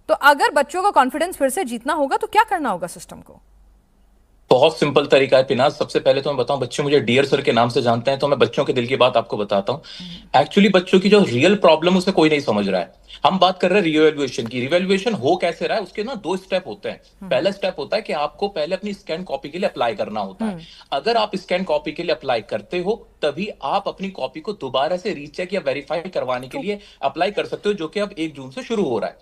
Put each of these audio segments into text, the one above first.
तो अगर बच्चों का कॉन्फिडेंस फिर से जीतना होगा तो क्या करना होगा सिस्टम को? बहुत सिंपल तरीका है पिनाज। सबसे पहले तो मैं बताऊं, बच्चे मुझे डियर सर के नाम से जानते हैं, तो मैं बच्चों के दिल की बात आपको बताता हूं। एक्चुअली बच्चों की जो रियल प्रॉब्लम उसे कोई नहीं समझ रहा है। हम बात कर रहे हैं रिवैल्यूएशन की। रिवैल्यूएशन हो कैसे रहा है, उसके ना दो स्टेप होते हैं। पहला स्टेप होता है कि आपको पहले अपनी स्कैन कॉपी के लिए अप्लाई करना होता है। अगर आप स्कैन कॉपी के लिए अप्लाई करते हो, तभी आप अपनी कॉपी को दोबारा से रीचेक या वेरीफाई करवाने के लिए अप्लाई कर सकते हो, जो कि अब 1 जून से शुरू हो रहा है।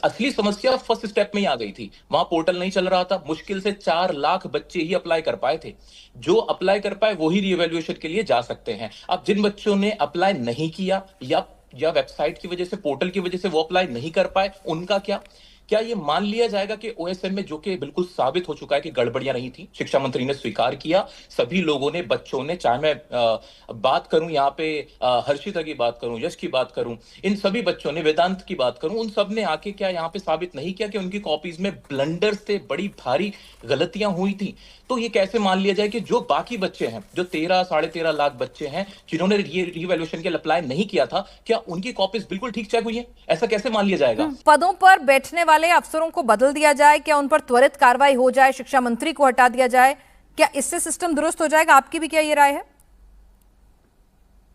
असली समस्या फर्स्ट स्टेप में ही आ गई थी। वहां पोर्टल नहीं चल रहा था, मुश्किल से 4 लाख बच्चे ही अप्लाई कर पाए थे। जो अप्लाई कर पाए वही रीएवैल्यूएशन के लिए जा सकते हैं। अब जिन बच्चों ने अप्लाई नहीं किया या वेबसाइट की वजह से, पोर्टल की वजह से वो अप्लाई नहीं कर पाए, उनका क्या? क्या ये मान लिया जाएगा कि ओएसएम में, जो कि बिल्कुल साबित हो चुका है कि गड़बड़ियां नहीं थी, शिक्षा मंत्री ने स्वीकार किया, सभी लोगों ने, बच्चों ने, चाहे मैं बात करूं यहाँ पे हर्षिता की बात करूं, यश की बात करूं, इन सभी बच्चों ने, वेदांत की बात करूं, उन सब ने आके क्या यहाँ पे साबित नहीं किया कि उनकी कॉपीज में ब्लंडर्स थे, बड़ी भारी गलतियां हुई थी? तो ये कैसे मान लिया जाए कि जो बाकी बच्चे हैं, जो 13 साढ़े 13 लाख बच्चे हैं जिन्होंने रीवैल्यूएशन के लिए अप्लाई नहीं किया था, क्या उनकी कॉपीज बिल्कुल ठीक चेक हुई है? ऐसा कैसे मान लिया जाएगा? पदों पर बैठने वाले अफसरों को बदल दिया जाए, क्या उन पर त्वरित कार्रवाई हो जाए, शिक्षा मंत्री को हटा दिया जाए, क्या इससे सिस्टम दुरुस्त हो जाएगा? आपकी भी क्या ये राय है?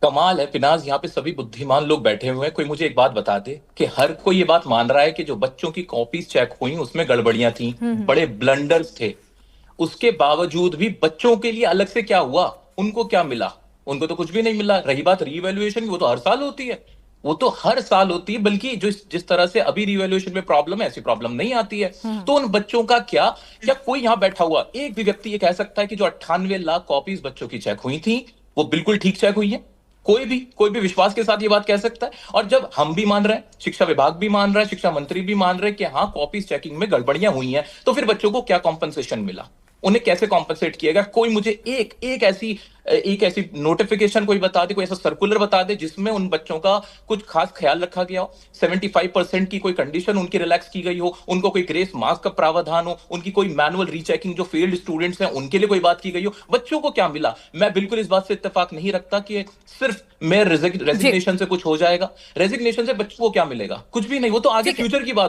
कमाल है पिनाज, यहाँ पे सभी बुद्धिमान लोग बैठे हुए हैं। कोई मुझे एक बात बता दे कि हर कोई ये बात मान रहा है कि जो बच्चों की कॉपीज चेक हुई उसमें गड़बड़ियां थी, बड़े ब्लंडर्स थे। उसके बावजूद भी बच्चों के लिए अलग से क्या हुआ? उनको क्या मिला? उनको तो कुछ भी नहीं मिला। रही बात रीवैल्यूएशन की, वो तो हर साल होती है। वो तो हर साल होती है, बल्कि जो जिस तरह से अभी रिवैल्यूएशन में प्रॉब्लम है, ऐसी प्रॉब्लम नहीं आती है। तो उन बच्चों का क्या? क्या कोई यहां बैठा हुआ एक भी व्यक्ति ये कह सकता है कि जो 98 लाख कॉपीज बच्चों की चेक हुई थी वो बिल्कुल ठीक चेक हुई है? कोई भी विश्वास के साथ ये बात कह सकता है? और जब हम भी मान रहे हैं, शिक्षा विभाग भी मान रहा है, शिक्षा मंत्री भी मान रहे हैं कि हाँ, कॉपीज चेकिंग में गड़बड़ियां हुई हैं, तो फिर बच्चों को क्या कॉम्पनसेशन मिला? उन्हें कैसे कॉम्पनसेट किया गया? कोई मुझे एक ऐसी नोटिफिकेशन कोई बता दे, कोई ऐसा सर्कुलर बता दे जिसमें उन बच्चों का कुछ खास ख्याल रखा गया हो। 75% की कोई कंडीशन उनकी रिलैक्स की गई हो, उनको कोई ग्रेस मार्क्स का प्रावधान हो, उनकी कोई मैनुअल रीचेकिंग, जो फेल्ड स्टूडेंट्स हैं उनके लिए कोई बात की गई हो। बच्चों को क्या मिला? मैं बिल्कुल इस बात से इत्तेफाक नहीं रखता कि सिर्फ मेरे जी, रेजिग्नेशन से कुछ हो जाएगा। रेजिग्नेशन से बच्चों को क्या मिलेगा? कुछ भी नहीं। वो तो आगे ठीक है। फ्यूचर की बात